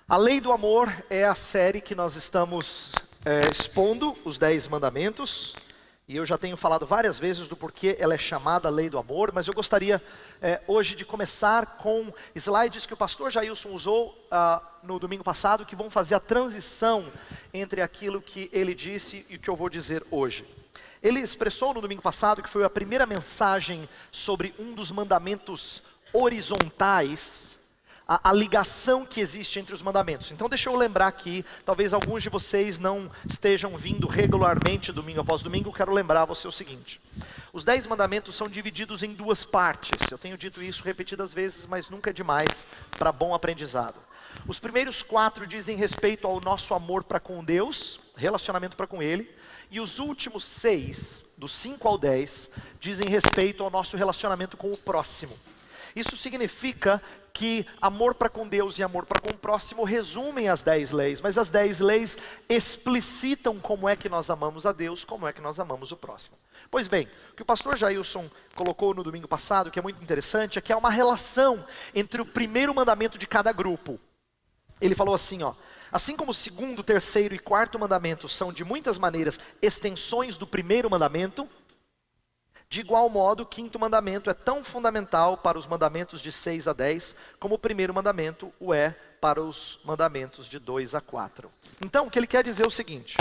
A Lei do Amor é a série que nós estamos expondo os 10 mandamentos. E eu já tenho falado várias vezes do porquê ela é chamada Lei do Amor, mas eu gostaria hoje de começar com slides que o pastor Jailson usou no domingo passado, que vão fazer a transição entre aquilo que ele disse e o que eu vou dizer hoje. Ele expressou no domingo passado que foi a primeira mensagem sobre um dos mandamentos horizontais, a ligação que existe entre os mandamentos. Então deixa eu lembrar aqui, talvez alguns de vocês não estejam vindo regularmente domingo após domingo, quero lembrar você o seguinte: os 10 mandamentos são divididos em duas partes. Eu tenho dito isso repetidas vezes, mas nunca é demais para bom aprendizado. Os primeiros 4 dizem respeito ao nosso amor para com Deus, relacionamento para com Ele, e os últimos 6, do 5 ao 10, dizem respeito ao nosso relacionamento com o próximo. Isso significa que amor para com Deus e amor para com o próximo resumem as 10 leis, mas as 10 leis explicitam como é que nós amamos a Deus, como é que nós amamos o próximo. Pois bem, o que o pastor Jailson colocou no domingo passado, que é muito interessante, é que há uma relação entre o primeiro mandamento de cada grupo. Ele falou assim, assim como o segundo, terceiro e quarto mandamentos são de muitas maneiras extensões do primeiro mandamento, de igual modo, o quinto mandamento é tão fundamental para os mandamentos de 6 a 10, como o primeiro mandamento o é para os mandamentos de 2 a 4. Então, o que ele quer dizer é o seguinte: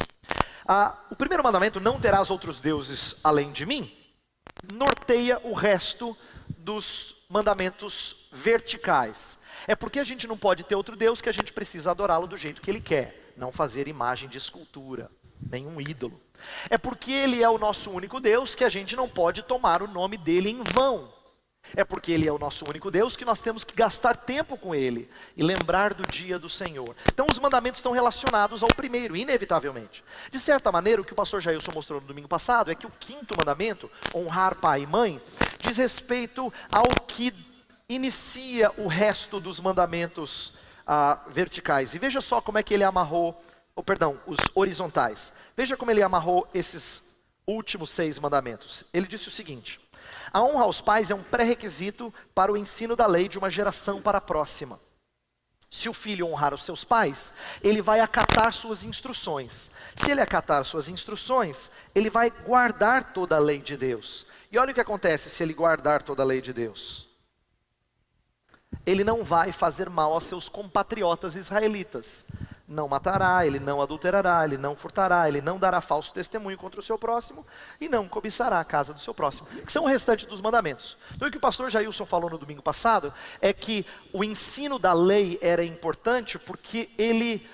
o primeiro mandamento, não terás outros deuses além de mim, norteia o resto dos mandamentos verticais. É porque a gente não pode ter outro Deus que a gente precisa adorá-lo do jeito que ele quer, não fazer imagem de escultura, nenhum ídolo. É porque Ele é o nosso único Deus que a gente não pode tomar o nome dEle em vão. É porque Ele é o nosso único Deus que nós temos que gastar tempo com Ele e lembrar do dia do Senhor. Então os mandamentos estão relacionados ao primeiro, inevitavelmente. De certa maneira, o que o pastor Jailson mostrou no domingo passado é que o quinto mandamento, honrar pai e mãe, diz respeito ao que inicia o resto dos mandamentos verticais. E veja só como é que ele amarrou, os horizontais. Veja como ele amarrou esses últimos 6 mandamentos. Ele disse o seguinte: a honra aos pais é um pré-requisito para o ensino da lei de uma geração para a próxima. Se o filho honrar os seus pais, ele vai acatar suas instruções. Se ele acatar suas instruções, ele vai guardar toda a lei de Deus. E olha o que acontece se ele guardar toda a lei de Deus. Ele não vai fazer mal aos seus compatriotas israelitas. Não matará, ele não adulterará, ele não furtará, ele não dará falso testemunho contra o seu próximo e não cobiçará a casa do seu próximo, que são o restante dos mandamentos. Então o que o pastor Jailson falou no domingo passado é que o ensino da lei era importante porque ele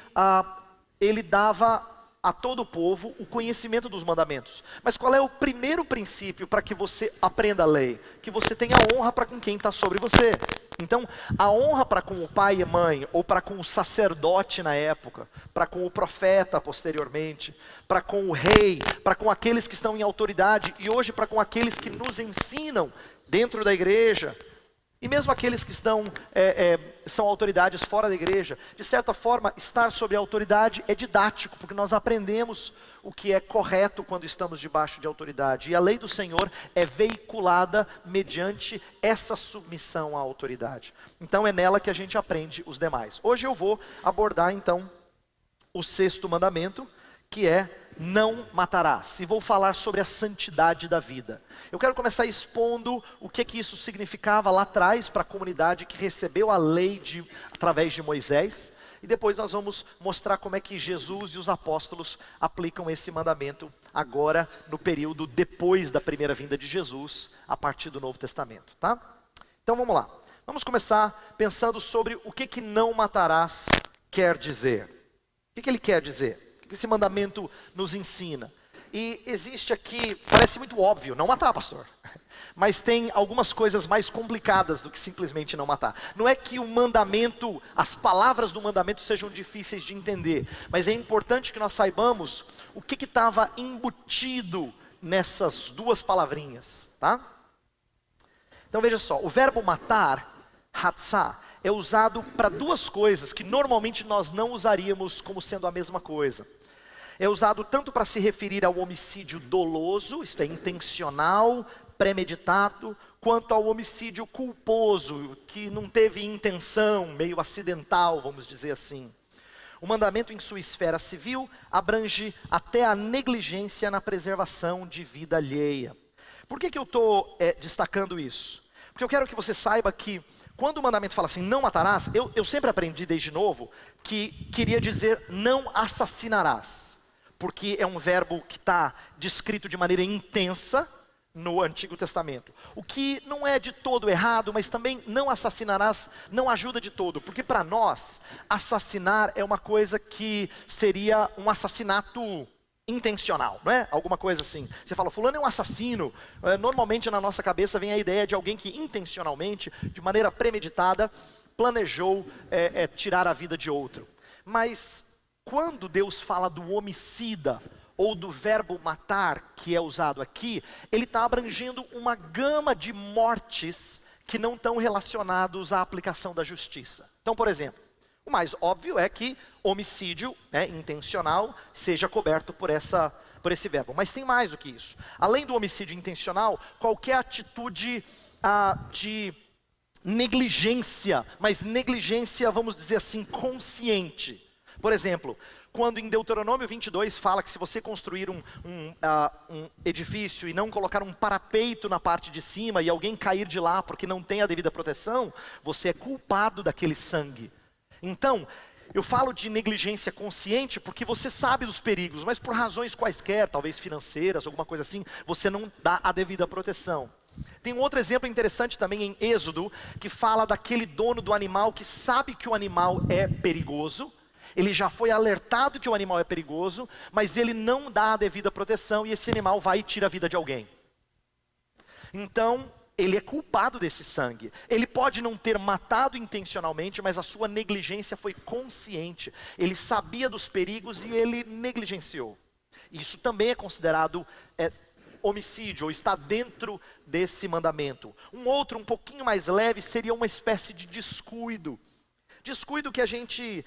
dava a todo o povo o conhecimento dos mandamentos. Mas qual é o primeiro princípio para que você aprenda a lei? Que você tenha honra para com quem está sobre você. Então, a honra para com o pai e mãe, ou para com o sacerdote na época, para com o profeta posteriormente, para com o rei, para com aqueles que estão em autoridade, e hoje para com aqueles que nos ensinam dentro da igreja, e mesmo aqueles que são autoridades fora da igreja. De certa forma, estar sob a autoridade é didático, porque nós aprendemos o que é correto quando estamos debaixo de autoridade. E a lei do Senhor é veiculada mediante essa submissão à autoridade. Então é nela que a gente aprende os demais. Hoje eu vou abordar então o 6º mandamento, que é não matarás. E vou falar sobre a santidade da vida. Eu quero começar expondo o que isso significava lá atrás para a comunidade que recebeu a lei através de Moisés. E depois nós vamos mostrar como é que Jesus e os apóstolos aplicam esse mandamento agora no período depois da primeira vinda de Jesus, a partir do Novo Testamento, tá? Então vamos lá. Vamos começar pensando sobre o que não matarás quer dizer. O que ele quer dizer? O que esse mandamento nos ensina? E existe aqui, parece muito óbvio, não matar, pastor. Mas tem algumas coisas mais complicadas do que simplesmente não matar. Não é que o mandamento, as palavras do mandamento sejam difíceis de entender, mas é importante que nós saibamos o que estava embutido nessas duas palavrinhas, tá? Então veja só, o verbo matar, hatzá, é usado para duas coisas que normalmente nós não usaríamos como sendo a mesma coisa. É usado tanto para se referir ao homicídio doloso, isto é, intencional, premeditado, quanto ao homicídio culposo, que não teve intenção, meio acidental, vamos dizer assim. O mandamento em sua esfera civil abrange até a negligência na preservação de vida alheia. Por que eu estou destacando isso? Porque eu quero que você saiba que quando o mandamento fala assim, não matarás, eu sempre aprendi desde novo que queria dizer não assassinarás. Porque é um verbo que está descrito de maneira intensa no Antigo Testamento. O que não é de todo errado, mas também não assassinarás não ajuda de todo. Porque para nós, assassinar é uma coisa que seria um assassinato intencional, não é? Alguma coisa assim. Você fala, fulano é um assassino. Normalmente na nossa cabeça vem a ideia de alguém que intencionalmente, de maneira premeditada, planejou tirar a vida de outro. Mas quando Deus fala do homicida, ou do verbo matar, que é usado aqui, ele está abrangendo uma gama de mortes que não estão relacionados à aplicação da justiça. Então, por exemplo, o mais óbvio é que homicídio intencional seja coberto por esse verbo. Mas tem mais do que isso. Além do homicídio intencional, qualquer atitude de negligência, mas negligência, vamos dizer assim, consciente. Por exemplo, quando em Deuteronômio 22 fala que se você construir um edifício e não colocar um parapeito na parte de cima e alguém cair de lá porque não tem a devida proteção, você é culpado daquele sangue. Então, eu falo de negligência consciente porque você sabe dos perigos, mas por razões quaisquer, talvez financeiras, alguma coisa assim, você não dá a devida proteção. Tem um outro exemplo interessante também em Êxodo, que fala daquele dono do animal que sabe que o animal é perigoso. Ele já foi alertado que o animal é perigoso, mas ele não dá a devida proteção e esse animal vai e tira a vida de alguém. Então, ele é culpado desse sangue. Ele pode não ter matado intencionalmente, mas a sua negligência foi consciente. Ele sabia dos perigos e ele negligenciou. Isso também é considerado homicídio, ou está dentro desse mandamento. Um outro, um pouquinho mais leve, seria uma espécie de descuido. Descuido que a gente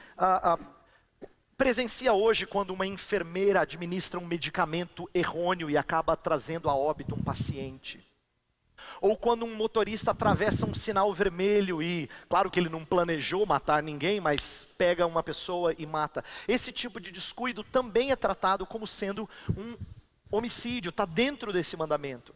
presencia hoje quando uma enfermeira administra um medicamento errôneo e acaba trazendo a óbito um paciente. Ou quando um motorista atravessa um sinal vermelho e, claro que ele não planejou matar ninguém, mas pega uma pessoa e mata. Esse tipo de descuido também é tratado como sendo um homicídio, está dentro desse mandamento.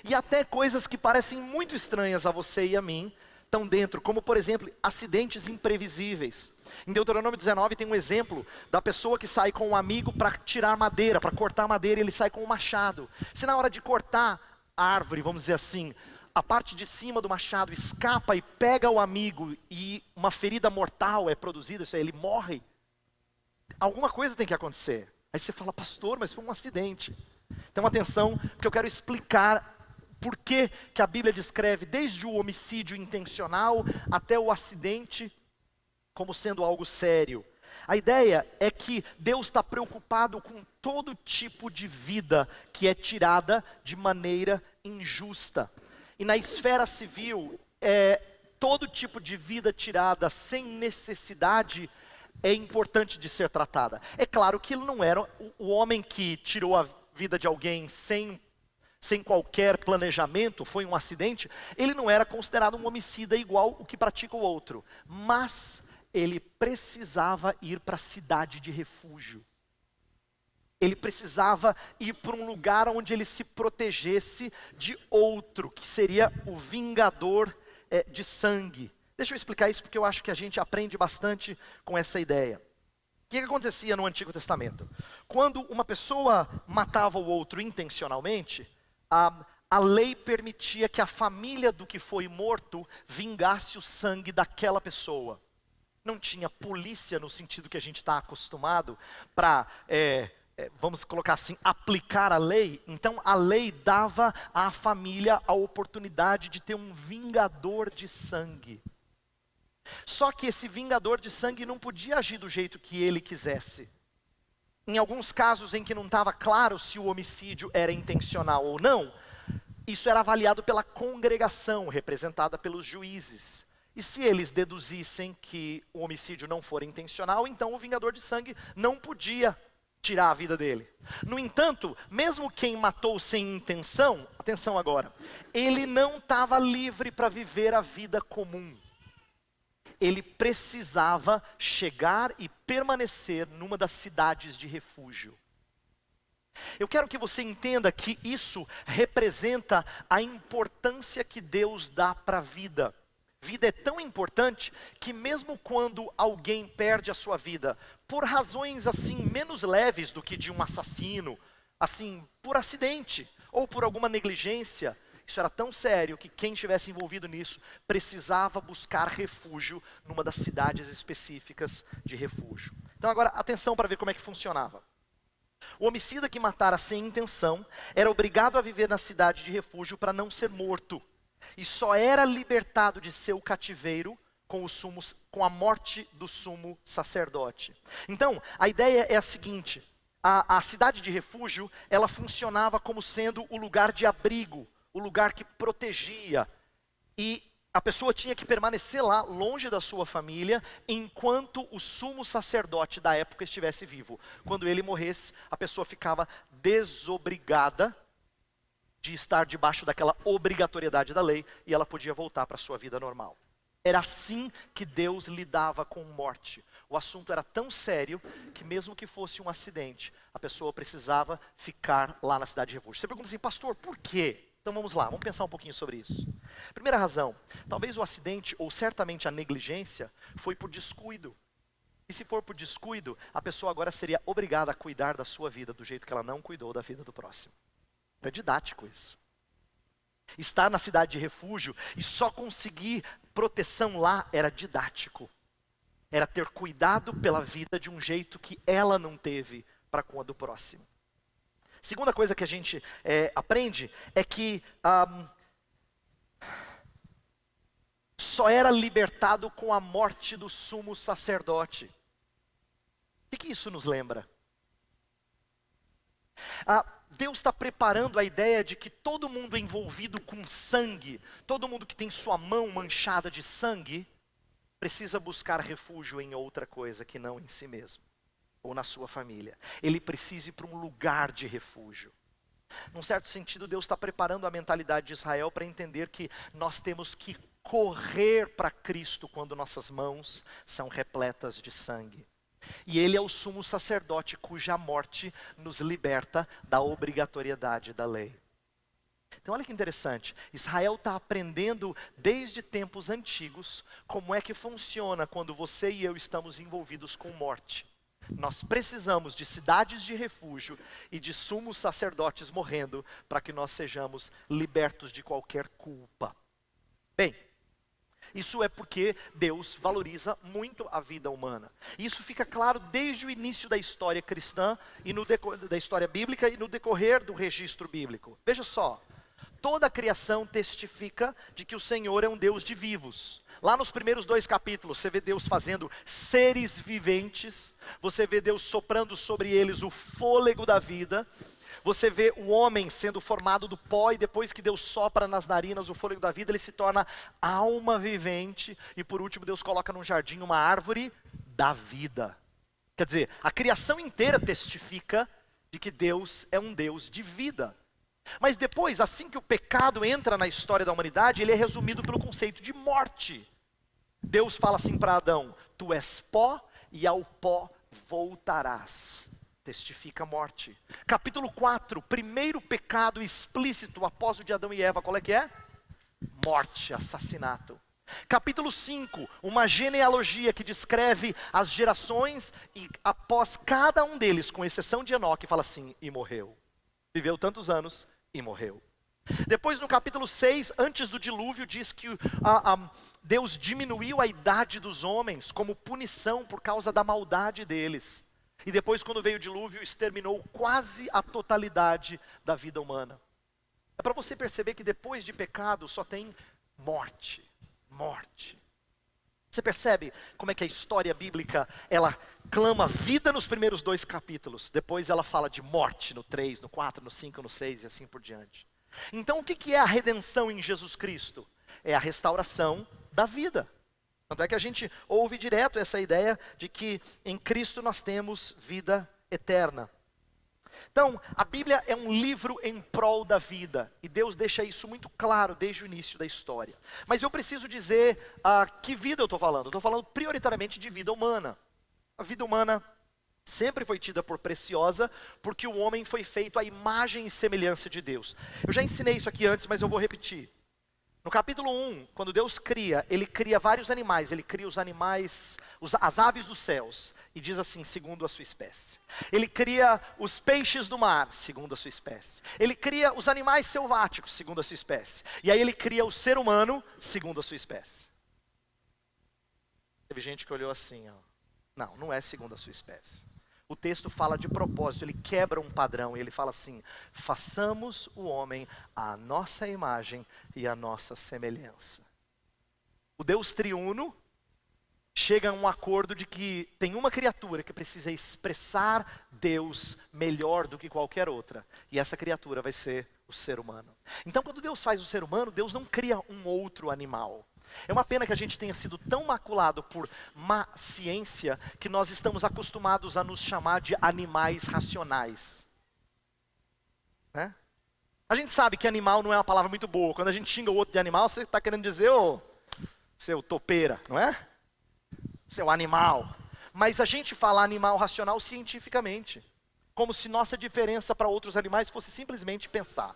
E até coisas que parecem muito estranhas a você e a mim, estão dentro, como por exemplo, acidentes imprevisíveis. Em Deuteronômio 19 tem um exemplo da pessoa que sai com um amigo para tirar madeira, para cortar madeira, e ele sai com um machado. Se na hora de cortar a árvore, vamos dizer assim, a parte de cima do machado escapa e pega o amigo e uma ferida mortal é produzida, isso aí, ele morre, alguma coisa tem que acontecer. Aí você fala, pastor, mas foi um acidente. Então atenção, porque eu quero explicar por que que a Bíblia descreve desde o homicídio intencional até o acidente como sendo algo sério. A ideia é que Deus está preocupado com todo tipo de vida que é tirada de maneira injusta. E na esfera civil, todo tipo de vida tirada sem necessidade é importante de ser tratada. É claro que ele não era o homem que tirou a vida de alguém sem qualquer planejamento, foi um acidente, ele não era considerado um homicida igual o que pratica o outro. Mas ele precisava ir para a cidade de refúgio. Ele precisava ir para um lugar onde ele se protegesse de outro, que seria o vingador de sangue. Deixa eu explicar isso porque eu acho que a gente aprende bastante com essa ideia. O que acontecia no Antigo Testamento? Quando uma pessoa matava o outro intencionalmente, a lei permitia que a família do que foi morto vingasse o sangue daquela pessoa. Não tinha polícia no sentido que a gente está acostumado para, vamos colocar assim, aplicar a lei. Então a lei dava à família a oportunidade de ter um vingador de sangue. Só que esse vingador de sangue não podia agir do jeito que ele quisesse. Em alguns casos em que não estava claro se o homicídio era intencional ou não, isso era avaliado pela congregação, representada pelos juízes. E se eles deduzissem que o homicídio não for intencional, então o vingador de sangue não podia tirar a vida dele. No entanto, mesmo quem matou sem intenção, atenção agora, ele não estava livre para viver a vida comum. Ele precisava chegar e permanecer numa das cidades de refúgio. Eu quero que você entenda que isso representa a importância que Deus dá para a vida. Vida é tão importante que mesmo quando alguém perde a sua vida, por razões assim menos leves do que de um assassino, assim, por acidente ou por alguma negligência, isso era tão sério que quem estivesse envolvido nisso precisava buscar refúgio numa das cidades específicas de refúgio. Então agora, atenção para ver como é que funcionava. O homicida que matara sem intenção era obrigado a viver na cidade de refúgio para não ser morto. E só era libertado de seu cativeiro com a morte do sumo sacerdote. Então, a ideia é a seguinte: a cidade de refúgio, ela funcionava como sendo o lugar de abrigo, o lugar que protegia. E a pessoa tinha que permanecer lá, longe da sua família, enquanto o sumo sacerdote da época estivesse vivo. Quando ele morresse, a pessoa ficava desobrigada de estar debaixo daquela obrigatoriedade da lei, e ela podia voltar para a sua vida normal. Era assim que Deus lidava com morte. O assunto era tão sério que mesmo que fosse um acidente, a pessoa precisava ficar lá na cidade de refúgio. Você pergunta assim, pastor, por quê? Então vamos lá, vamos pensar um pouquinho sobre isso. Primeira razão, talvez o acidente, ou certamente a negligência, foi por descuido. E se for por descuido, a pessoa agora seria obrigada a cuidar da sua vida do jeito que ela não cuidou da vida do próximo. É didático isso. Estar na cidade de refúgio e só conseguir proteção lá era didático. Era ter cuidado pela vida de um jeito que ela não teve para com a do próximo. Segunda coisa que a gente aprende é que só era libertado com a morte do sumo sacerdote. O que isso nos lembra? Deus está preparando a ideia de que todo mundo envolvido com sangue, todo mundo que tem sua mão manchada de sangue, precisa buscar refúgio em outra coisa que não em si mesmo, ou na sua família. Ele precisa ir para um lugar de refúgio. Num certo sentido, Deus está preparando a mentalidade de Israel para entender que nós temos que correr para Cristo quando nossas mãos são repletas de sangue. E ele é o sumo sacerdote cuja morte nos liberta da obrigatoriedade da lei. Então olha que interessante, Israel está aprendendo desde tempos antigos como é que funciona quando você e eu estamos envolvidos com morte. Nós precisamos de cidades de refúgio e de sumos sacerdotes morrendo para que nós sejamos libertos de qualquer culpa. Bem, isso é porque Deus valoriza muito a vida humana. Isso fica claro desde o início da história cristã e da história bíblica e no decorrer do registro bíblico. Veja só, toda a criação testifica de que o Senhor é um Deus de vivos. Lá nos primeiros 2 capítulos, você vê Deus fazendo seres viventes, você vê Deus soprando sobre eles o fôlego da vida, você vê o homem sendo formado do pó e depois que Deus sopra nas narinas o fôlego da vida, ele se torna alma vivente. E por último Deus coloca num jardim uma árvore da vida. Quer dizer, a criação inteira testifica de que Deus é um Deus de vida. Mas depois, assim que o pecado entra na história da humanidade, ele é resumido pelo conceito de morte. Deus fala assim para Adão, tu és pó e ao pó voltarás. Testifica a morte. Capítulo 4, primeiro pecado explícito após o de Adão e Eva, qual é que é? Morte, assassinato. Capítulo 5, uma genealogia que descreve as gerações e após cada um deles, com exceção de Enoque, fala assim, e morreu. Viveu tantos anos e morreu. Depois no capítulo 6, antes do dilúvio, diz que Deus diminuiu a idade dos homens como punição por causa da maldade deles. E depois, quando veio o dilúvio, exterminou quase a totalidade da vida humana. É para você perceber que depois de pecado só tem morte, morte. Você percebe como é que a história bíblica, ela clama vida nos primeiros 2 capítulos. Depois ela fala de morte no 3, no 4, no 5, no 6 e assim por diante. Então o que é a redenção em Jesus Cristo? É a restauração da vida. Tanto é que a gente ouve direto essa ideia de que em Cristo nós temos vida eterna. Então, a Bíblia é um livro em prol da vida, e Deus deixa isso muito claro desde o início da história. Mas eu preciso dizer que vida eu estou falando. Eu estou falando prioritariamente de vida humana. A vida humana sempre foi tida por preciosa, porque o homem foi feito à imagem e semelhança de Deus. Eu já ensinei isso aqui antes, mas eu vou repetir. No capítulo 1, quando Deus cria, Ele cria vários animais. Ele cria os animais, as aves dos céus, e diz assim, segundo a sua espécie. Ele cria os peixes do mar, segundo a sua espécie. Ele cria os animais selváticos, segundo a sua espécie. E aí Ele cria o ser humano, segundo a sua espécie. Teve gente que olhou assim, ó. Não, não é segundo a sua espécie. O texto fala de propósito, ele quebra um padrão e ele fala assim: façamos o homem à nossa imagem e à nossa semelhança. O Deus triuno chega a um acordo de que tem uma criatura que precisa expressar Deus melhor do que qualquer outra. E essa criatura vai ser o ser humano. Então, quando Deus faz o ser humano, Deus não cria um outro animal. É uma pena que a gente tenha sido tão maculado por má ciência que nós estamos acostumados a nos chamar de animais racionais. Né? A gente sabe que animal não é uma palavra muito boa. Quando a gente xinga o outro de animal, você está querendo dizer, ô, seu topeira, não é? Seu animal. Mas a gente fala animal racional cientificamente, como se nossa diferença para outros animais fosse simplesmente pensar.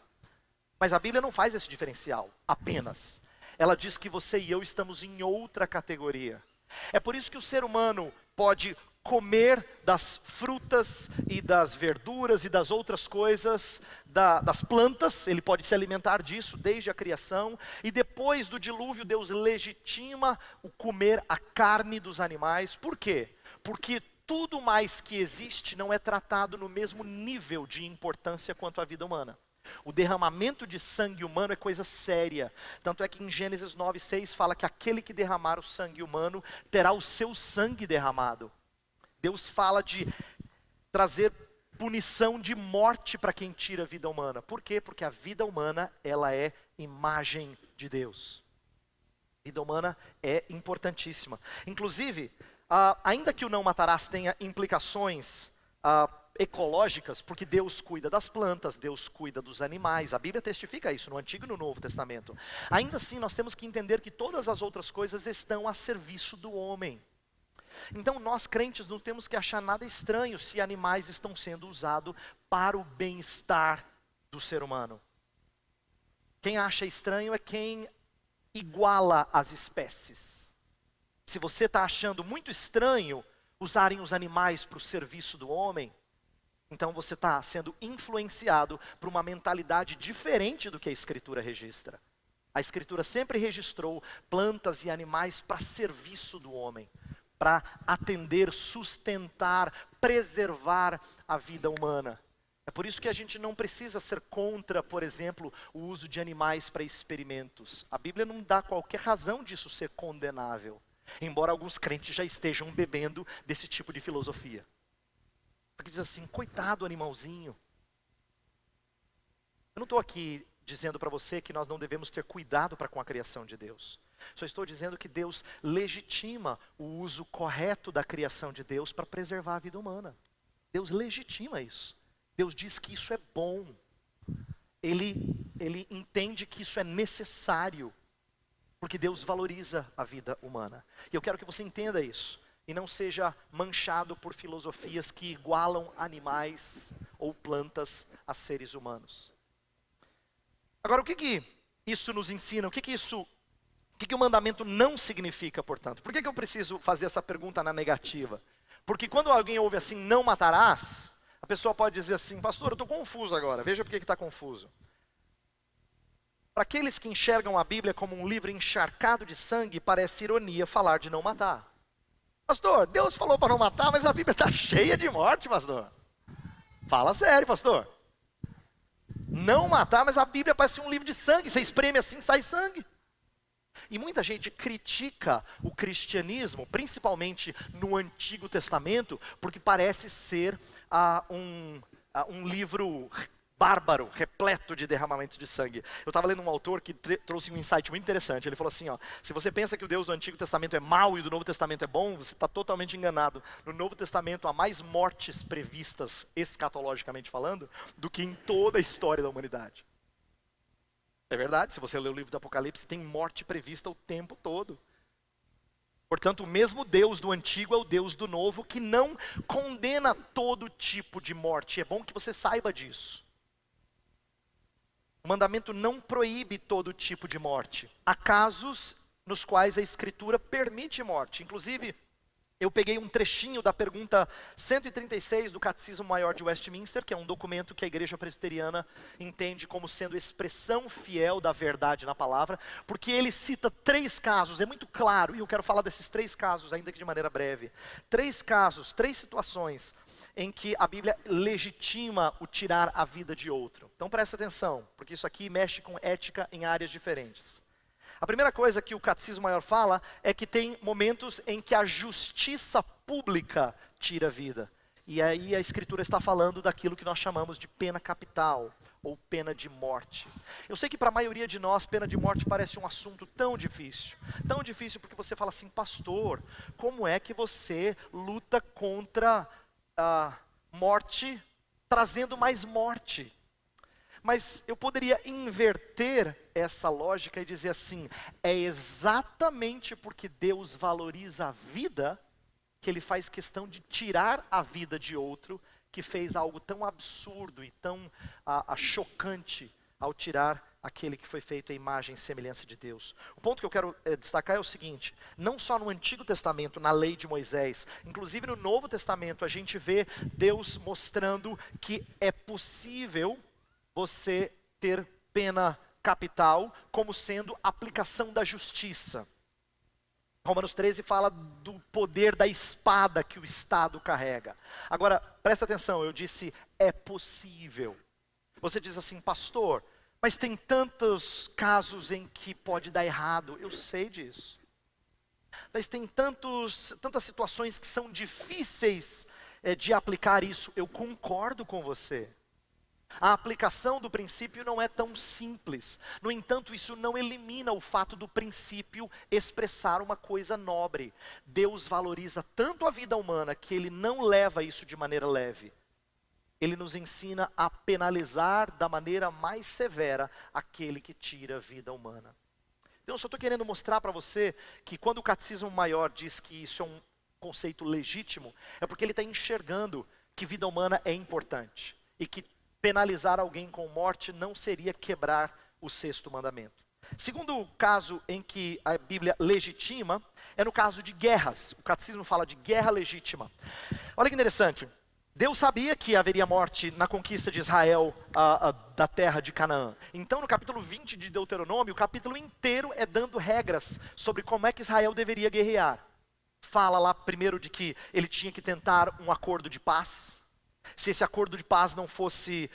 Mas a Bíblia não faz esse diferencial, apenas. Ela diz que você e eu estamos em outra categoria. É por isso que o ser humano pode comer das frutas e das verduras e das outras coisas, das plantas, ele pode se alimentar disso desde a criação. E depois do dilúvio, Deus legitima o comer a carne dos animais. Por quê? Porque tudo mais que existe não é tratado no mesmo nível de importância quanto a vida humana. O derramamento de sangue humano é coisa séria. Tanto é que em Gênesis 9:6 fala que aquele que derramar o sangue humano terá o seu sangue derramado. Deus fala de trazer punição de morte para quem tira a vida humana. Por quê? Porque a vida humana, ela é imagem de Deus. A vida humana é importantíssima. Inclusive, ainda que o não matarás tenha implicações ecológicas, porque Deus cuida das plantas, Deus cuida dos animais, a Bíblia testifica isso no Antigo e no Novo Testamento. Ainda assim, nós temos que entender que todas as outras coisas estão a serviço do homem. Então nós crentes não temos que achar nada estranho se animais estão sendo usados para o bem-estar do ser humano. Quem acha estranho é quem iguala as espécies. Se você está achando muito estranho usarem os animais para o serviço do homem, então você está sendo influenciado por uma mentalidade diferente do que a Escritura registra. A Escritura sempre registrou plantas e animais para serviço do homem, para atender, sustentar, preservar a vida humana. É por isso que a gente não precisa ser contra, por exemplo, o uso de animais para experimentos. A Bíblia não dá qualquer razão disso ser condenável, embora alguns crentes já estejam bebendo desse tipo de filosofia. Porque diz assim, coitado animalzinho. Eu não estou aqui dizendo para você que nós não devemos ter cuidado para com a criação de Deus. Só estou dizendo que Deus legitima o uso correto da criação de Deus para preservar a vida humana. Deus legitima isso. Deus diz que isso é bom. Ele entende que isso é necessário, porque Deus valoriza a vida humana. E eu quero que você entenda isso, e não seja manchado por filosofias que igualam animais ou plantas a seres humanos. Agora, o que isso nos ensina? O que o mandamento não significa, portanto? Por que eu preciso fazer essa pergunta na negativa? Porque quando alguém ouve assim, não matarás, a pessoa pode dizer assim, pastor, eu estou confuso agora. Veja por que está confuso. Para aqueles que enxergam a Bíblia como um livro encharcado de sangue, parece ironia falar de não matar. Pastor, Deus falou para não matar, mas a Bíblia está cheia de morte, pastor. Fala sério, pastor. Não matar, mas a Bíblia parece um livro de sangue. Você espreme assim, sai sangue. E muita gente critica o cristianismo, principalmente no Antigo Testamento, porque parece ser um livro bárbaro, repleto de derramamento de sangue. Eu estava lendo um autor que trouxe um insight muito interessante. Ele falou assim, ó, se você pensa que o Deus do Antigo Testamento é mau e do Novo Testamento é bom, você está totalmente enganado. No Novo Testamento há mais mortes previstas, escatologicamente falando, do que em toda a história da humanidade. É verdade, se você ler o livro do Apocalipse, tem morte prevista o tempo todo. Portanto, o mesmo Deus do Antigo é o Deus do Novo, que não condena todo tipo de morte. É bom que você saiba disso. O mandamento não proíbe todo tipo de morte. Há casos nos quais a Escritura permite morte. Inclusive, eu peguei um trechinho da pergunta 136 do Catecismo Maior de Westminster, que é um documento que a Igreja Presbiteriana entende como sendo expressão fiel da verdade na palavra, porque ele cita 3 casos, é muito claro, e eu quero falar desses 3 casos, ainda que de maneira breve. 3 casos, 3 situações em que a Bíblia legitima o tirar a vida de outro. Então presta atenção, porque isso aqui mexe com ética em áreas diferentes. A primeira coisa que o Catecismo Maior fala é que tem momentos em que a justiça pública tira a vida. E aí a Escritura está falando daquilo que nós chamamos de pena capital, ou pena de morte. Eu sei que para a maioria de nós, pena de morte parece um assunto tão difícil. Tão difícil porque você fala assim, pastor, como é que você luta contra a morte, trazendo mais morte? Mas eu poderia inverter essa lógica e dizer assim, é exatamente porque Deus valoriza a vida, que Ele faz questão de tirar a vida de outro, que fez algo tão absurdo e tão chocante ao tirar aquele que foi feito à imagem e semelhança de Deus. O ponto que eu quero destacar é o seguinte, não só no Antigo Testamento, na lei de Moisés, inclusive no Novo Testamento a gente vê Deus mostrando que é possível você ter pena capital como sendo aplicação da justiça. Romanos 13 fala do poder da espada que o Estado carrega. Agora, presta atenção, eu disse é possível. Você diz assim, pastor, mas tem tantos casos em que pode dar errado. Eu sei disso. Mas tem tantas situações que são difíceis de aplicar isso. Eu concordo com você. A aplicação do princípio não é tão simples. No entanto, isso não elimina o fato do princípio expressar uma coisa nobre. Deus valoriza tanto a vida humana que Ele não leva isso de maneira leve. Ele nos ensina a penalizar da maneira mais severa aquele que tira a vida humana. Então, eu só estou querendo mostrar para você que quando o Catecismo Maior diz que isso é um conceito legítimo, é porque ele está enxergando que vida humana é importante e que penalizar alguém com morte não seria quebrar o 6º mandamento. Segundo caso em que a Bíblia legitima, é no caso de guerras. O catecismo fala de guerra legítima. Olha que interessante. Deus sabia que haveria morte na conquista de Israel da terra de Canaã. Então no capítulo 20 de Deuteronômio, o capítulo inteiro é dando regras sobre como é que Israel deveria guerrear. Fala lá primeiro de que ele tinha que tentar um acordo de paz. Se esse acordo de paz não fosse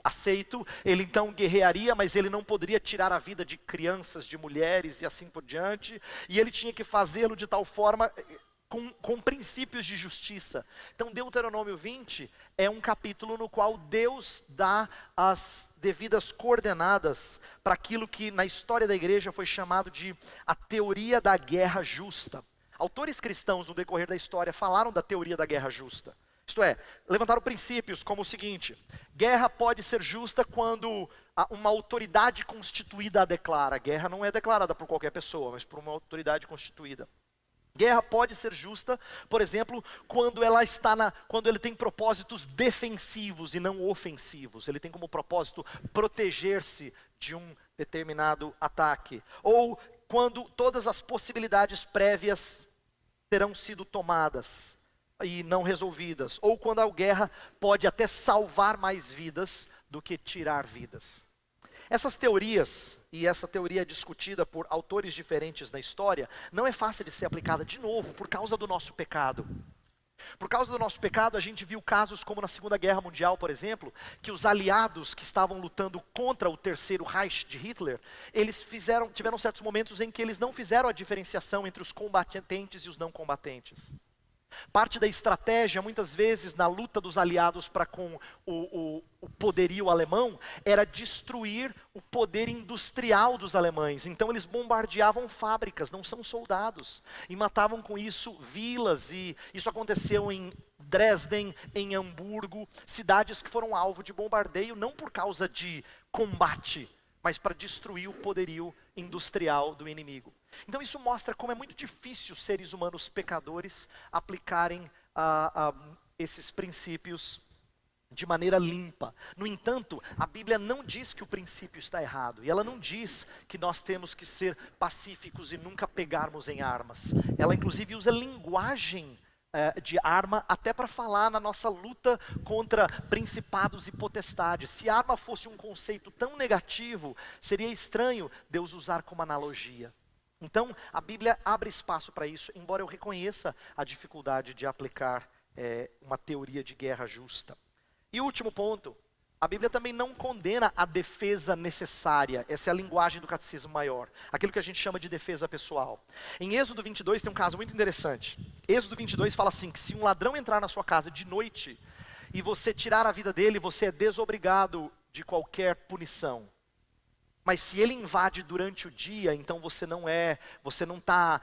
aceito, ele então guerrearia, mas ele não poderia tirar a vida de crianças, de mulheres e assim por diante. E ele tinha que fazê-lo de tal forma, com princípios de justiça. Então Deuteronômio 20 é um capítulo no qual Deus dá as devidas coordenadas para aquilo que na história da igreja foi chamado de a teoria da guerra justa. Autores cristãos no decorrer da história falaram da teoria da guerra justa. Isto é, levantaram princípios como o seguinte: guerra pode ser justa quando uma autoridade constituída a declara. Guerra não é declarada por qualquer pessoa, mas por uma autoridade constituída. Guerra pode ser justa, por exemplo, quando ele tem propósitos defensivos e não ofensivos. Ele tem como propósito proteger-se de um determinado ataque. Ou quando todas as possibilidades prévias terão sido tomadas e não resolvidas, ou quando a guerra pode até salvar mais vidas do que tirar vidas. Essas teorias, e essa teoria é discutida por autores diferentes na história, não é fácil de ser aplicada de novo por causa do nosso pecado. Por causa do nosso pecado, a gente viu casos como na Segunda Guerra Mundial, por exemplo, que os aliados que estavam lutando contra o Terceiro Reich de Hitler, eles tiveram certos momentos em que eles não fizeram a diferenciação entre os combatentes e os não combatentes. Parte da estratégia, muitas vezes, na luta dos aliados para com o poderio alemão, era destruir o poder industrial dos alemães. Então eles bombardeavam fábricas, não são soldados, e matavam com isso vilas, e isso aconteceu em Dresden, em Hamburgo, cidades que foram alvo de bombardeio, não por causa de combate, mas para destruir o poderio industrial do inimigo. Então isso mostra como é muito difícil seres humanos pecadores aplicarem esses princípios de maneira limpa. No entanto, a Bíblia não diz que o princípio está errado, e ela não diz que nós temos que ser pacíficos e nunca pegarmos em armas. Ela inclusive usa linguagem de arma até para falar na nossa luta contra principados e potestades. Se arma fosse um conceito tão negativo, seria estranho Deus usar como analogia. Então, a Bíblia abre espaço para isso, embora eu reconheça a dificuldade de aplicar uma teoria de guerra justa. E o último ponto, a Bíblia também não condena a defesa necessária. Essa é a linguagem do catecismo maior, aquilo que a gente chama de defesa pessoal. Em Êxodo 22 tem um caso muito interessante. Êxodo 22 fala assim, que se um ladrão entrar na sua casa de noite e você tirar a vida dele, você é desobrigado de qualquer punição. Mas se ele invade durante o dia, então você não está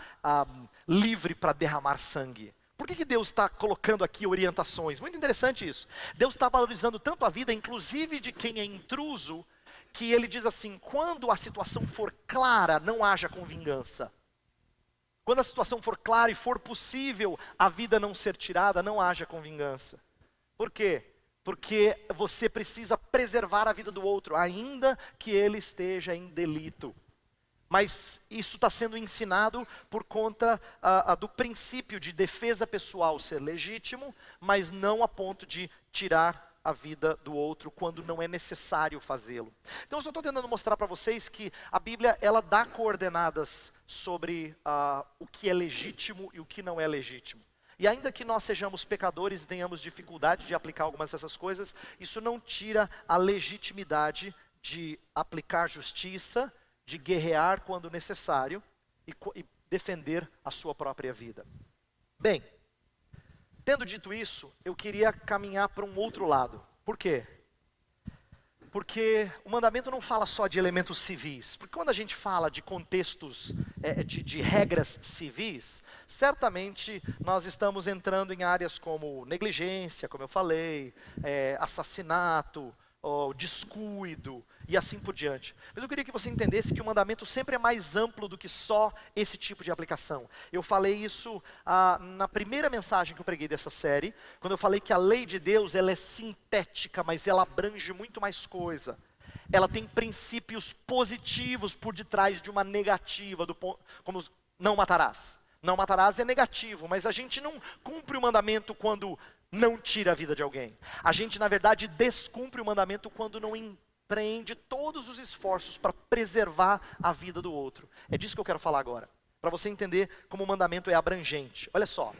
livre para derramar sangue. Por que Deus está colocando aqui orientações? Muito interessante isso. Deus está valorizando tanto a vida, inclusive de quem é intruso, que ele diz assim, quando a situação for clara, não haja com vingança. Quando a situação for clara e for possível a vida não ser tirada, não haja com vingança. Por quê? Porque você precisa preservar a vida do outro, ainda que ele esteja em delito. Mas isso está sendo ensinado por conta do princípio de defesa pessoal ser legítimo, mas não a ponto de tirar a vida do outro quando não é necessário fazê-lo. Então eu só estou tentando mostrar para vocês que a Bíblia ela dá coordenadas sobre o que é legítimo e o que não é legítimo. E ainda que nós sejamos pecadores e tenhamos dificuldade de aplicar algumas dessas coisas, isso não tira a legitimidade de aplicar justiça, de guerrear quando necessário e defender a sua própria vida. Bem, tendo dito isso, eu queria caminhar para um outro lado. Por quê? Porque o mandamento não fala só de elementos civis. Porque quando a gente fala de contextos, de regras civis, certamente nós estamos entrando em áreas como negligência, como eu falei, assassinato, descuido e assim por diante. Mas eu queria que você entendesse que o mandamento sempre é mais amplo do que só esse tipo de aplicação. Eu falei isso na primeira mensagem que eu preguei dessa série, quando eu falei que a lei de Deus ela é sintética, mas ela abrange muito mais coisa. Ela tem princípios positivos por detrás de uma negativa, como não matarás. Não matarás é negativo, mas a gente não cumpre o mandamento quando não tira a vida de alguém. A gente, na verdade, descumpre o mandamento quando não empreende todos os esforços para preservar a vida do outro. É disso que eu quero falar agora, para você entender como o mandamento é abrangente. Olha só,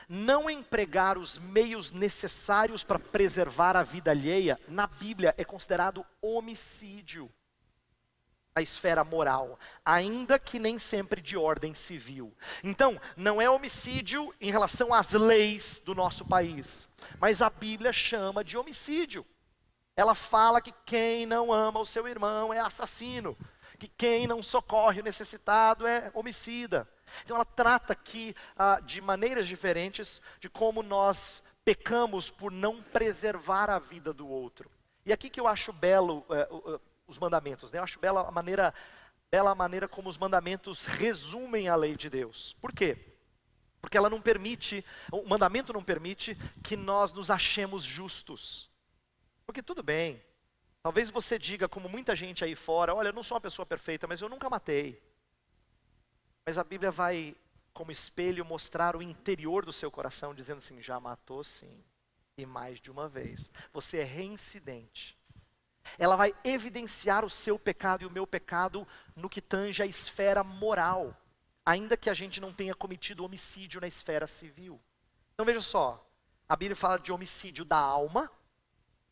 não empregar os meios necessários para preservar a vida alheia, na Bíblia é considerado homicídio. A esfera moral, ainda que nem sempre de ordem civil. Então, não é homicídio em relação às leis do nosso país, mas a Bíblia chama de homicídio. Ela fala que quem não ama o seu irmão é assassino, que quem não socorre o necessitado é homicida. Então ela trata aqui de maneiras diferentes de como nós pecamos por não preservar a vida do outro. E aqui que eu acho belo os mandamentos, né? Eu acho bela a maneira como os mandamentos resumem a lei de Deus. Por quê? Porque o mandamento não permite que nós nos achemos justos. Porque tudo bem, talvez você diga, como muita gente aí fora, olha, eu não sou uma pessoa perfeita, mas eu nunca matei. Mas a Bíblia vai, como espelho, mostrar o interior do seu coração, dizendo assim, já matou sim, e mais de uma vez. Você é reincidente. Ela vai evidenciar o seu pecado e o meu pecado no que tange a esfera moral, ainda que a gente não tenha cometido homicídio na esfera civil. Então veja só, a Bíblia fala de homicídio da alma,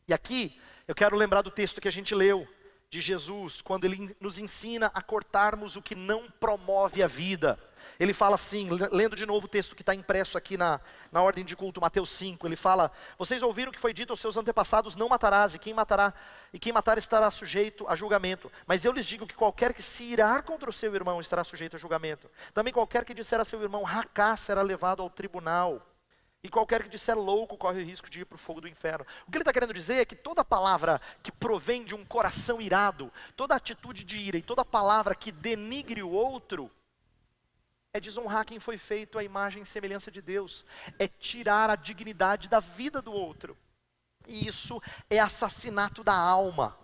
e aqui eu quero lembrar do texto que a gente leu, de Jesus, quando ele nos ensina a cortarmos o que não promove a vida. Ele fala assim, lendo de novo o texto que está impresso aqui na ordem de culto, Mateus 5, ele fala: vocês ouviram que foi dito aos seus antepassados, não matarás, e quem matar estará sujeito a julgamento. Mas eu lhes digo que qualquer que se irar contra o seu irmão estará sujeito a julgamento. Também qualquer que disser a seu irmão racá será levado ao tribunal. E qualquer que disser louco corre o risco de ir para o fogo do inferno. O que ele está querendo dizer é que toda palavra que provém de um coração irado, toda atitude de ira e toda palavra que denigre o outro, é desonrar quem foi feito à imagem e semelhança de Deus. É tirar a dignidade da vida do outro. E isso é assassinato da alma.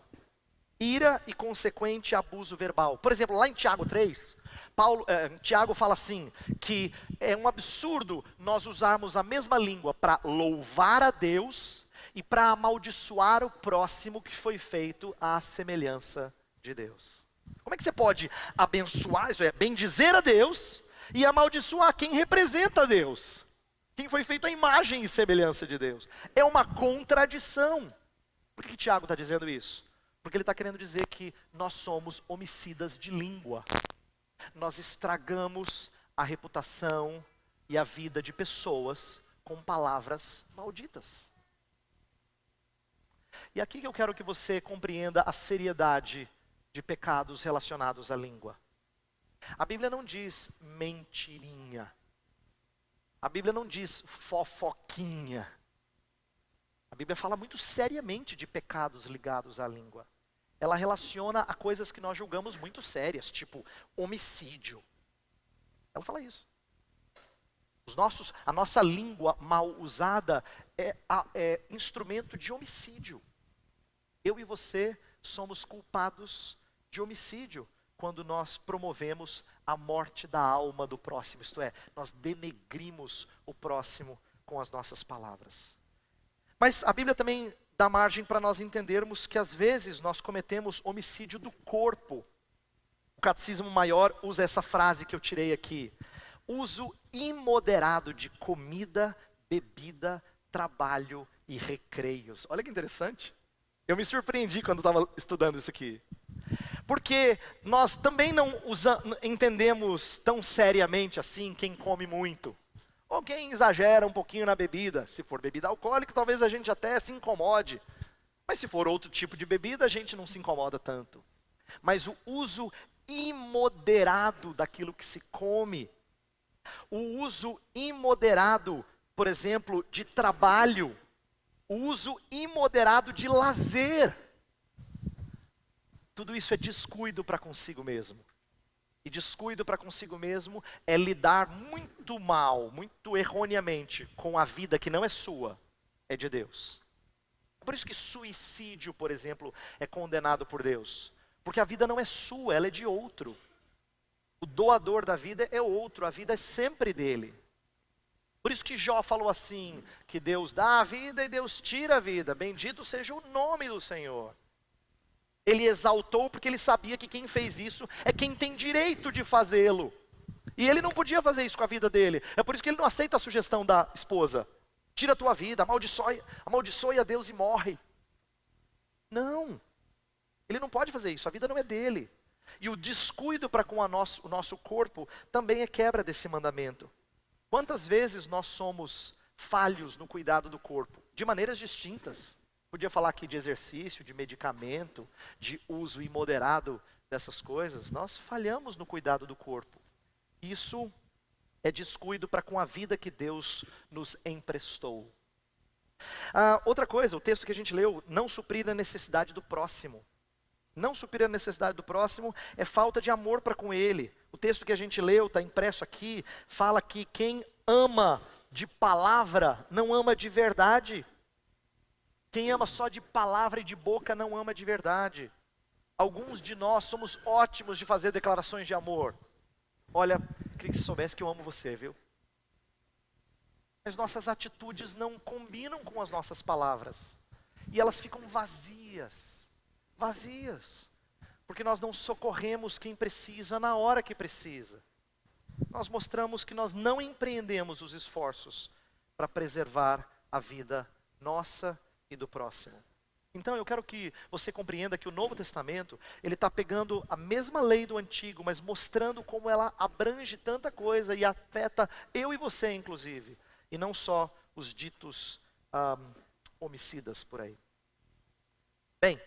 Ira e consequente abuso verbal. Por exemplo, lá em Tiago 3, Tiago fala assim, que é um absurdo nós usarmos a mesma língua para louvar a Deus e para amaldiçoar o próximo que foi feito à semelhança de Deus. Como é que você pode abençoar, isso é, bendizer a Deus e amaldiçoar quem representa a Deus? Quem foi feito à imagem e semelhança de Deus? É uma contradição. Por que Tiago está dizendo isso? Porque ele está querendo dizer que nós somos homicidas de língua. Nós estragamos a reputação e a vida de pessoas com palavras malditas. E aqui que eu quero que você compreenda a seriedade de pecados relacionados à língua. A Bíblia não diz mentirinha. A Bíblia não diz fofoquinha. A Bíblia fala muito seriamente de pecados ligados à língua. Ela relaciona a coisas que nós julgamos muito sérias, tipo homicídio. Ela fala isso. A nossa língua mal usada é instrumento de homicídio. Eu e você somos culpados de homicídio quando nós promovemos a morte da alma do próximo. Isto é, nós denegrimos o próximo com as nossas palavras. Mas a Bíblia também dá margem para nós entendermos que às vezes nós cometemos homicídio do corpo. O Catecismo Maior usa essa frase que eu tirei aqui: uso imoderado de comida, bebida, trabalho e recreios. Olha que interessante. Eu me surpreendi quando estava estudando isso aqui. Porque nós também não entendemos tão seriamente assim quem come muito. Ou quem exagera um pouquinho na bebida. Se for bebida alcoólica, talvez a gente até se incomode. Mas se for outro tipo de bebida, a gente não se incomoda tanto. Mas o uso imoderado daquilo que se come, o uso imoderado, por exemplo, de trabalho, o uso imoderado de lazer, tudo isso é descuido para consigo mesmo. E descuido para consigo mesmo é lidar muito mal, muito erroneamente com a vida que não é sua, é de Deus. Por isso que suicídio, por exemplo, é condenado por Deus. Porque a vida não é sua, ela é de outro. O doador da vida é outro, a vida é sempre dele. Por isso que Jó falou assim, que Deus dá a vida e Deus tira a vida. Bendito seja o nome do Senhor. Ele exaltou porque ele sabia que quem fez isso é quem tem direito de fazê-lo. E ele não podia fazer isso com a vida dele. É por isso que ele não aceita a sugestão da esposa. Tira a tua vida, amaldiçoe a Deus e morre. Não. Ele não pode fazer isso, a vida não é dele. E o descuido para com o nosso corpo também é quebra desse mandamento. Quantas vezes nós somos falhos no cuidado do corpo? De maneiras distintas. Podia falar aqui de exercício, de medicamento, de uso imoderado dessas coisas. Nós falhamos no cuidado do corpo. Isso é descuido para com a vida que Deus nos emprestou. Outra coisa, o texto que a gente leu, não suprir a necessidade do próximo. Não suprir a necessidade do próximo é falta de amor para com ele. O texto que a gente leu, está impresso aqui, fala que quem ama de palavra não ama de verdade. Quem ama só de palavra e de boca não ama de verdade. Alguns de nós somos ótimos de fazer declarações de amor. Olha, queria que você soubesse que eu amo você, viu? Mas nossas atitudes não combinam com as nossas palavras. E elas ficam vazias. Vazias. Porque nós não socorremos quem precisa na hora que precisa. Nós mostramos que nós não empreendemos os esforços para preservar a vida nossa e do próximo. Então eu quero que você compreenda que o Novo Testamento, ele está pegando a mesma lei do Antigo, mas mostrando como ela abrange tanta coisa e afeta eu e você, inclusive. E não só os ditos homicidas por aí. Bem,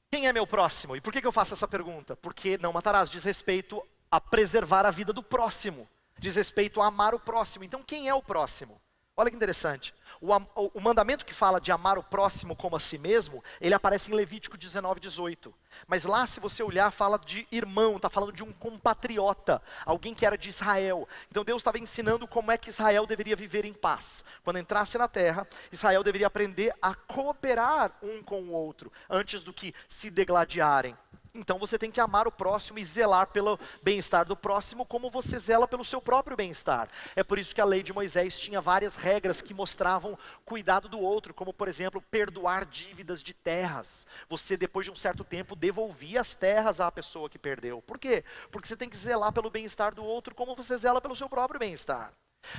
quem é meu próximo? E por que eu faço essa pergunta? Porque não matarás diz respeito a preservar a vida do próximo. Diz respeito a amar o próximo. Então quem é o próximo? Olha que interessante. O mandamento que fala de amar o próximo como a si mesmo, ele aparece em Levítico 19:18. Mas lá, se você olhar, fala de irmão, está falando de um compatriota, alguém que era de Israel. Então Deus estava ensinando como é que Israel deveria viver em paz. Quando entrasse na terra, Israel deveria aprender a cooperar um com o outro, antes do que se degladiarem. Então você tem que amar o próximo e zelar pelo bem-estar do próximo como você zela pelo seu próprio bem-estar. É por isso que a lei de Moisés tinha várias regras que mostravam cuidado do outro, como por exemplo, perdoar dívidas de terras. Você depois de um certo tempo devolvia as terras à pessoa que perdeu. Por quê? Porque você tem que zelar pelo bem-estar do outro como você zela pelo seu próprio bem-estar.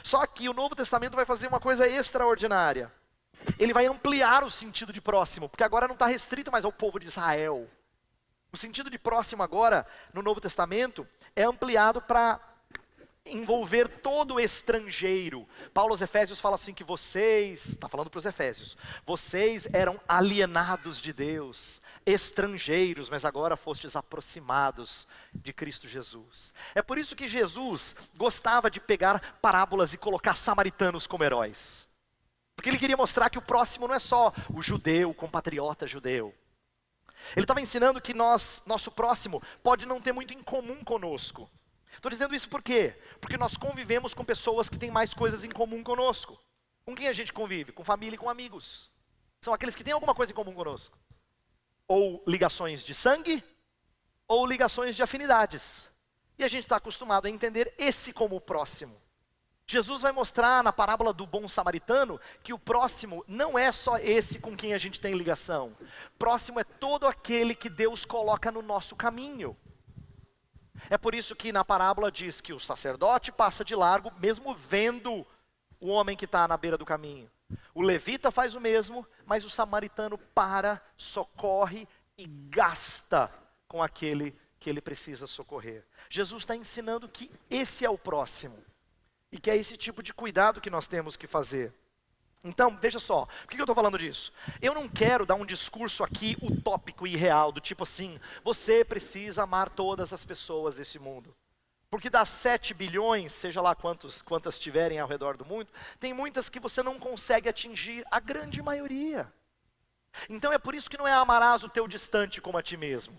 Só que o Novo Testamento vai fazer uma coisa extraordinária. Ele vai ampliar o sentido de próximo, porque agora não está restrito mais ao povo de Israel. O sentido de próximo agora, no Novo Testamento, é ampliado para envolver todo o estrangeiro. Paulo aos Efésios fala assim que vocês, está falando para os Efésios, vocês eram alienados de Deus, estrangeiros, mas agora fostes aproximados de Cristo Jesus. É por isso que Jesus gostava de pegar parábolas e colocar samaritanos como heróis. Porque ele queria mostrar que o próximo não é só o judeu, o compatriota judeu. Ele estava ensinando que nosso próximo pode não ter muito em comum conosco. Estou dizendo isso por quê? Porque nós convivemos com pessoas que têm mais coisas em comum conosco. Com quem a gente convive? Com família e com amigos. São aqueles que têm alguma coisa em comum conosco. Ou ligações de sangue, ou ligações de afinidades. E a gente está acostumado a entender esse como o próximo. Jesus vai mostrar na parábola do bom samaritano que o próximo não é só esse com quem a gente tem ligação. Próximo é todo aquele que Deus coloca no nosso caminho. É por isso que na parábola diz que o sacerdote passa de largo, mesmo vendo o homem que está na beira do caminho. O levita faz o mesmo, mas o samaritano para, socorre e gasta com aquele que ele precisa socorrer. Jesus está ensinando que esse é o próximo. E que é esse tipo de cuidado que nós temos que fazer. Então, veja só, por que eu estou falando disso? Eu não quero dar um discurso aqui utópico e irreal, do tipo assim, você precisa amar todas as pessoas desse mundo. Porque das 7 bilhões, seja lá quantas tiverem ao redor do mundo, tem muitas que você não consegue atingir, a grande maioria. Então é por isso que não é amarás o teu distante como a ti mesmo.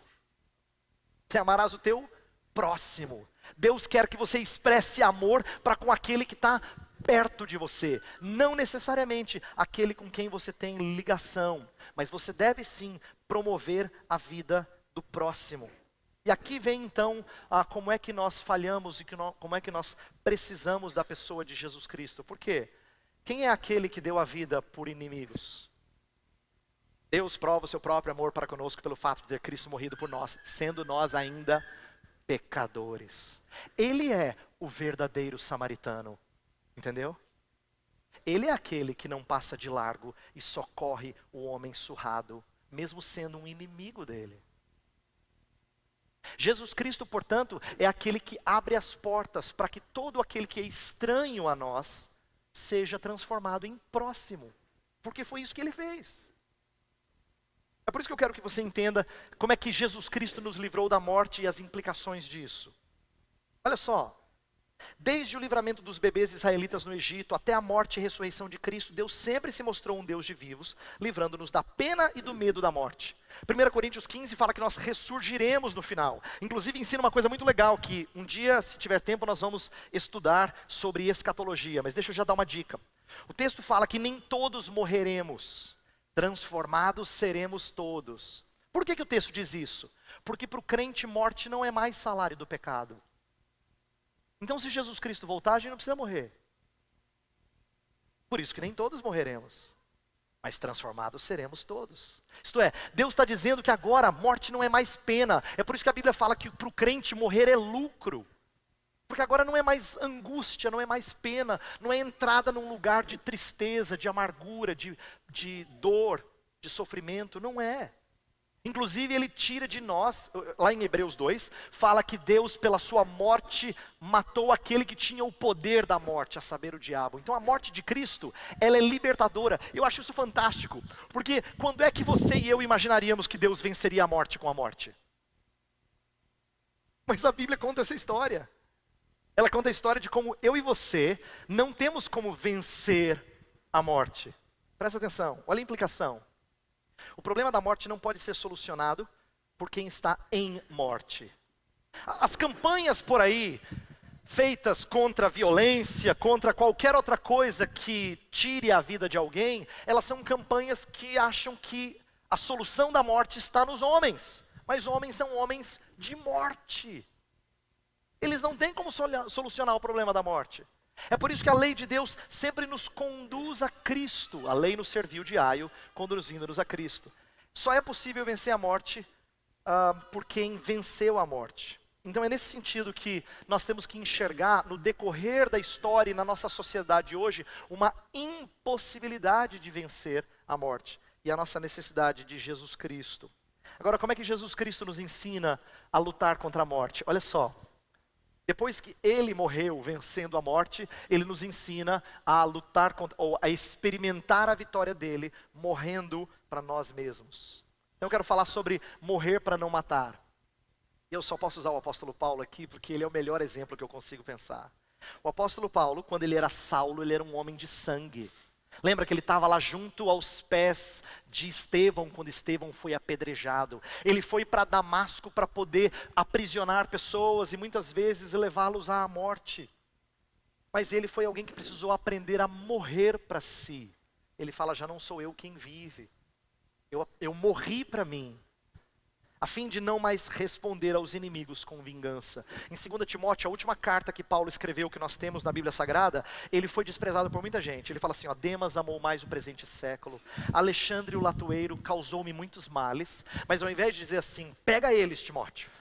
Que amarás o teu próximo. Deus quer que você expresse amor para com aquele que está perto de você. Não necessariamente aquele com quem você tem ligação. Mas você deve sim promover a vida do próximo. E aqui vem então como é que nós falhamos e como é que nós precisamos da pessoa de Jesus Cristo. Por quê? Quem é aquele que deu a vida por inimigos? Deus prova o seu próprio amor para conosco pelo fato de ter Cristo morrido por nós, sendo nós ainda pecadores. Ele é o verdadeiro samaritano, entendeu? Ele é aquele que não passa de largo e socorre o homem surrado, mesmo sendo um inimigo dele. Jesus Cristo, portanto, é aquele que abre as portas para que todo aquele que é estranho a nós seja transformado em próximo, porque foi isso que ele fez. É por isso que eu quero que você entenda como é que Jesus Cristo nos livrou da morte e as implicações disso. Olha só, desde o livramento dos bebês israelitas no Egito até a morte e ressurreição de Cristo, Deus sempre se mostrou um Deus de vivos, livrando-nos da pena e do medo da morte. 1 Coríntios 15 fala que nós ressurgiremos no final. Inclusive ensina uma coisa muito legal, que um dia, se tiver tempo, nós vamos estudar sobre escatologia. Mas deixa eu já dar uma dica. O texto fala que nem todos morreremos, transformados seremos todos. Por que o texto diz isso? Porque para o crente morte não é mais salário do pecado. Então se Jesus Cristo voltar, a gente não precisa morrer. Por isso que nem todos morreremos, mas transformados seremos todos. Isto é, Deus está dizendo que agora a morte não é mais pena. É por isso que a Bíblia fala que para o crente morrer é lucro. Porque agora não é mais angústia, não é mais pena, não é entrada num lugar de tristeza, de amargura, de dor, de sofrimento, não é. Inclusive ele tira de nós, lá em Hebreus 2, fala que Deus pela sua morte matou aquele que tinha o poder da morte, a saber, o diabo. Então a morte de Cristo, ela é libertadora. Eu acho isso fantástico, porque quando é que você e eu imaginaríamos que Deus venceria a morte com a morte? Mas a Bíblia conta essa história. Ela conta a história de como eu e você não temos como vencer a morte. Presta atenção, olha a implicação. O problema da morte não pode ser solucionado por quem está em morte. As campanhas por aí, feitas contra a violência, contra qualquer outra coisa que tire a vida de alguém, elas são campanhas que acham que a solução da morte está nos homens. Mas homens são homens de morte. Eles não têm como solucionar o problema da morte. É por isso que a lei de Deus sempre nos conduz a Cristo. A lei nos serviu de aio, conduzindo-nos a Cristo. Só é possível vencer a morte por quem venceu a morte. Então é nesse sentido que nós temos que enxergar no decorrer da história e na nossa sociedade hoje uma impossibilidade de vencer a morte e a nossa necessidade de Jesus Cristo. Agora, como é que Jesus Cristo nos ensina a lutar contra a morte? Olha só. Depois que ele morreu vencendo a morte, ele nos ensina a lutar contra, ou a experimentar a vitória dele, morrendo para nós mesmos. Então eu quero falar sobre morrer para não matar. Eu só posso usar o apóstolo Paulo aqui, porque ele é o melhor exemplo que eu consigo pensar. O apóstolo Paulo, quando ele era Saulo, ele era um homem de sangue. Lembra que ele estava lá junto aos pés de Estevão, quando Estevão foi apedrejado. Ele foi para Damasco para poder aprisionar pessoas e muitas vezes levá-los à morte. Mas ele foi alguém que precisou aprender a morrer para si. Ele fala, já não sou eu quem vive. Eu morri para mim, a fim de não mais responder aos inimigos com vingança. Em 2 Timóteo, a última carta que Paulo escreveu, que nós temos na Bíblia Sagrada, ele foi desprezado por muita gente. Ele fala assim, ó, Demas amou mais o presente século, Alexandre o latoeiro causou-me muitos males, mas ao invés de dizer assim, pega eles, Timóteo,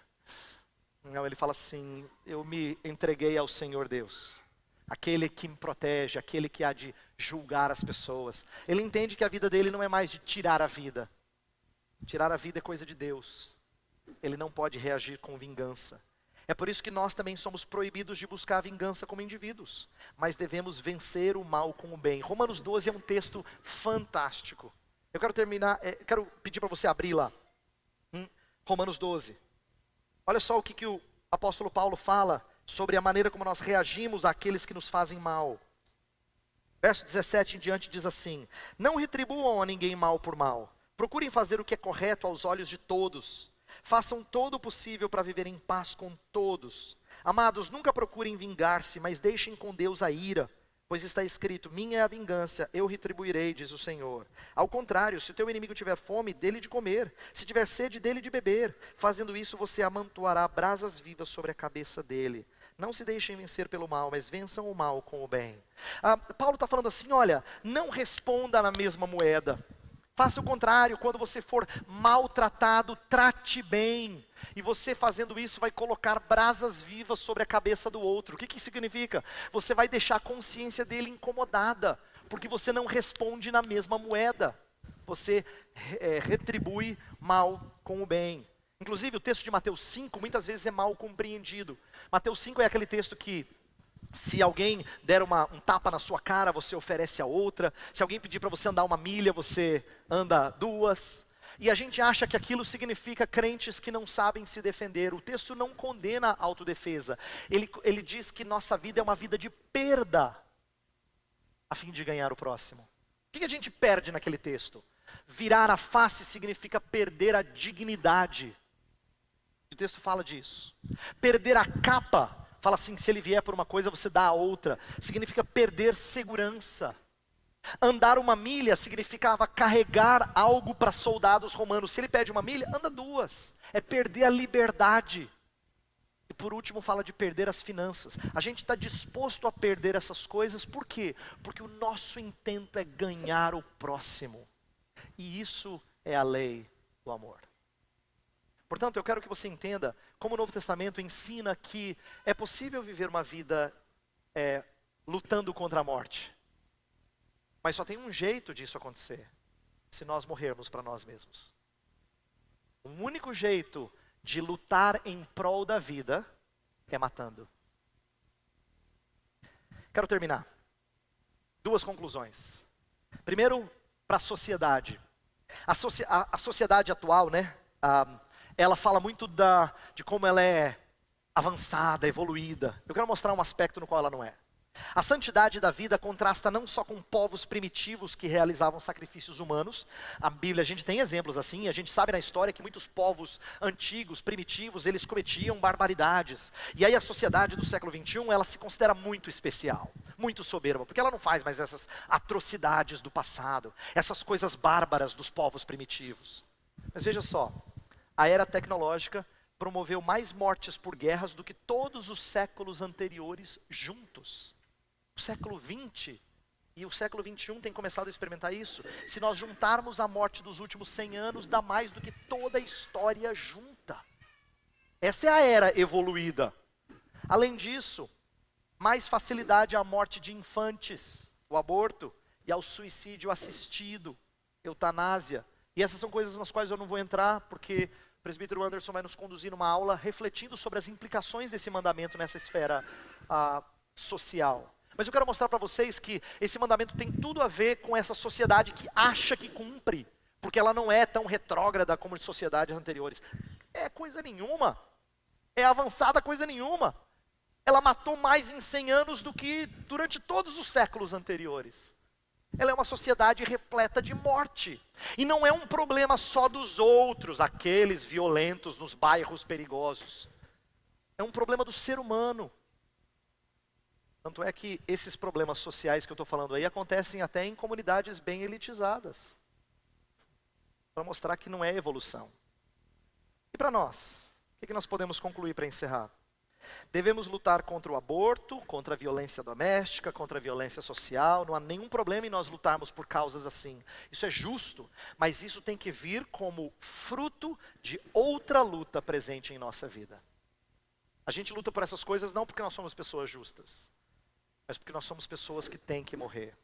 não, ele fala assim, eu me entreguei ao Senhor Deus, aquele que me protege, aquele que há de julgar as pessoas. Ele entende que a vida dele não é mais de tirar a vida. Tirar a vida é coisa de Deus. Ele não pode reagir com vingança. É por isso que nós também somos proibidos de buscar a vingança como indivíduos. Mas devemos vencer o mal com o bem. Romanos 12 é um texto fantástico. Eu quero terminar, quero pedir para você abrir lá. Romanos 12. Olha só o que o apóstolo Paulo fala sobre a maneira como nós reagimos àqueles que nos fazem mal. Verso 17 em diante diz assim, não retribuam a ninguém mal por mal. Procurem fazer o que é correto aos olhos de todos. Façam todo o possível para viver em paz com todos. Amados, nunca procurem vingar-se, mas deixem com Deus a ira. Pois está escrito, minha é a vingança, eu retribuirei, diz o Senhor. Ao contrário, se o teu inimigo tiver fome, dê-lhe de comer. Se tiver sede, dê-lhe de beber. Fazendo isso, você amontoará brasas vivas sobre a cabeça dele. Não se deixem vencer pelo mal, mas vençam o mal com o bem. Paulo está falando assim, olha, não responda na mesma moeda. Faça o contrário, quando você for maltratado, trate bem. E você fazendo isso vai colocar brasas vivas sobre a cabeça do outro. O que isso significa? Você vai deixar a consciência dele incomodada, porque você não responde na mesma moeda. Você retribui mal com o bem. Inclusive o texto de Mateus 5 muitas vezes é mal compreendido. Mateus 5 é aquele texto que se alguém der um tapa na sua cara, você oferece a outra. Se alguém pedir para você andar 1 milha, você anda 2. E a gente acha que aquilo significa crentes que não sabem se defender. O texto não condena a autodefesa. Ele diz que nossa vida é uma vida de perda, a fim de ganhar o próximo. O que a gente perde naquele texto? Virar a face significa perder a dignidade. O texto fala disso. Perder a capa, fala assim, se ele vier por uma coisa, você dá a outra. Significa perder segurança. Andar 1 milha significava carregar algo para soldados romanos. Se ele pede 1 milha, anda 2. É perder a liberdade. E por último fala de perder as finanças. A gente está disposto a perder essas coisas, por quê? Porque o nosso intento é ganhar o próximo. E isso é a lei do amor. Portanto, eu quero que você entenda como o Novo Testamento ensina que é possível viver uma vida lutando contra a morte. Mas só tem um jeito disso acontecer: se nós morrermos para nós mesmos. O único jeito de lutar em prol da vida é matando. Quero terminar. 2 conclusões. Primeiro, para a sociedade. A sociedade atual, né? Ela fala muito de como ela é avançada, evoluída. Eu quero mostrar um aspecto no qual ela não é. A santidade da vida contrasta não só com povos primitivos que realizavam sacrifícios humanos. A Bíblia, a gente tem exemplos assim, a gente sabe na história que muitos povos antigos, primitivos, eles cometiam barbaridades. E aí a sociedade do século XXI, ela se considera muito especial, muito soberba, porque ela não faz mais essas atrocidades do passado, essas coisas bárbaras dos povos primitivos. Mas veja só, a era tecnológica promoveu mais mortes por guerras do que todos os séculos anteriores juntos. O século XX e o século XXI tem começado a experimentar isso. Se nós juntarmos a morte dos últimos 100 anos, dá mais do que toda a história junta. Essa é a era evoluída. Além disso, mais facilidade à morte de infantes, o aborto, e ao suicídio assistido, eutanásia. E essas são coisas nas quais eu não vou entrar, porque o presbítero Anderson vai nos conduzir numa aula refletindo sobre as implicações desse mandamento nessa esfera social. Mas eu quero mostrar para vocês que esse mandamento tem tudo a ver com essa sociedade que acha que cumpre, porque ela não é tão retrógrada como as sociedades anteriores. É coisa nenhuma. É avançada coisa nenhuma. Ela matou mais em 100 anos do que durante todos os séculos anteriores. Ela é uma sociedade repleta de morte. E não é um problema só dos outros, aqueles violentos nos bairros perigosos. É um problema do ser humano. Tanto é que esses problemas sociais que eu estou falando aí acontecem até em comunidades bem elitizadas. Para mostrar que não é evolução. E para nós? O que nós podemos concluir para encerrar? Devemos lutar contra o aborto, contra a violência doméstica, contra a violência social. Não há nenhum problema em nós lutarmos por causas assim. Isso é justo, mas isso tem que vir como fruto de outra luta presente em nossa vida. A gente luta por essas coisas não porque nós somos pessoas justas, mas porque nós somos pessoas que têm que morrer.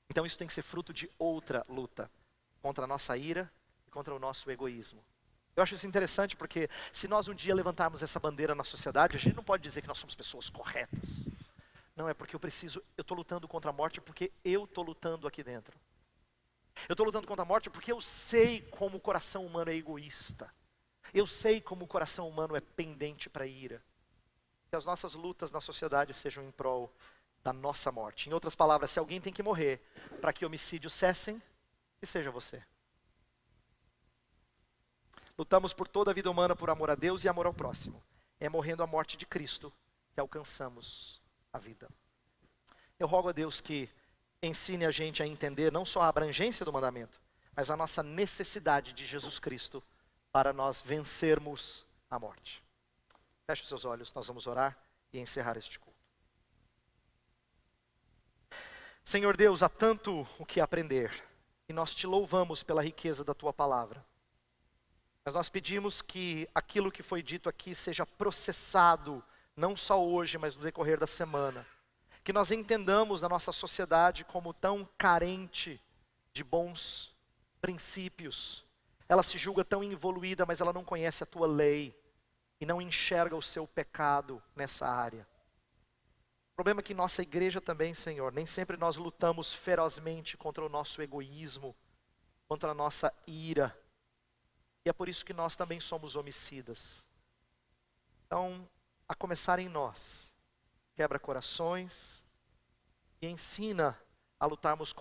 Então isso tem que ser fruto de outra luta, contra a nossa ira e contra o nosso egoísmo. Eu acho isso interessante porque se nós um dia levantarmos essa bandeira na sociedade, a gente não pode dizer que nós somos pessoas corretas. Não, é porque eu estou lutando contra a morte porque eu estou lutando aqui dentro. Eu estou lutando contra a morte porque eu sei como o coração humano é egoísta. Eu sei como o coração humano é pendente para a ira. Que as nossas lutas na sociedade sejam em prol da nossa morte. Em outras palavras, se alguém tem que morrer para que homicídios cessem, que seja você. Lutamos por toda a vida humana por amor a Deus e amor ao próximo. É morrendo a morte de Cristo que alcançamos a vida. Eu rogo a Deus que ensine a gente a entender não só a abrangência do mandamento, mas a nossa necessidade de Jesus Cristo para nós vencermos a morte. Feche os seus olhos, nós vamos orar e encerrar este culto. Senhor Deus, há tanto o que aprender e nós te louvamos pela riqueza da tua palavra. Mas nós pedimos que aquilo que foi dito aqui seja processado, não só hoje, mas no decorrer da semana. Que nós entendamos a nossa sociedade como tão carente de bons princípios. Ela se julga tão evoluída, mas ela não conhece a tua lei e não enxerga o seu pecado nessa área. O problema é que nossa igreja também, Senhor, nem sempre nós lutamos ferozmente contra o nosso egoísmo, contra a nossa ira. E é por isso que nós também somos homicidas. Então, a começar em nós, quebra corações e ensina a lutarmos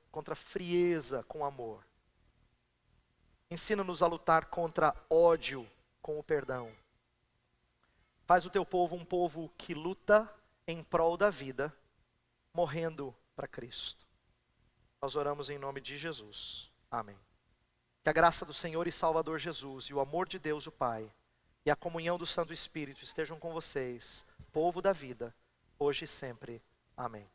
contra frieza com amor. Ensina-nos a lutar contra ódio com o perdão. Faz o teu povo um povo que luta em prol da vida, morrendo para Cristo. Nós oramos em nome de Jesus. Amém. Que a graça do Senhor e Salvador Jesus e o amor de Deus o Pai e a comunhão do Santo Espírito estejam com vocês, povo da vida, hoje e sempre. Amém.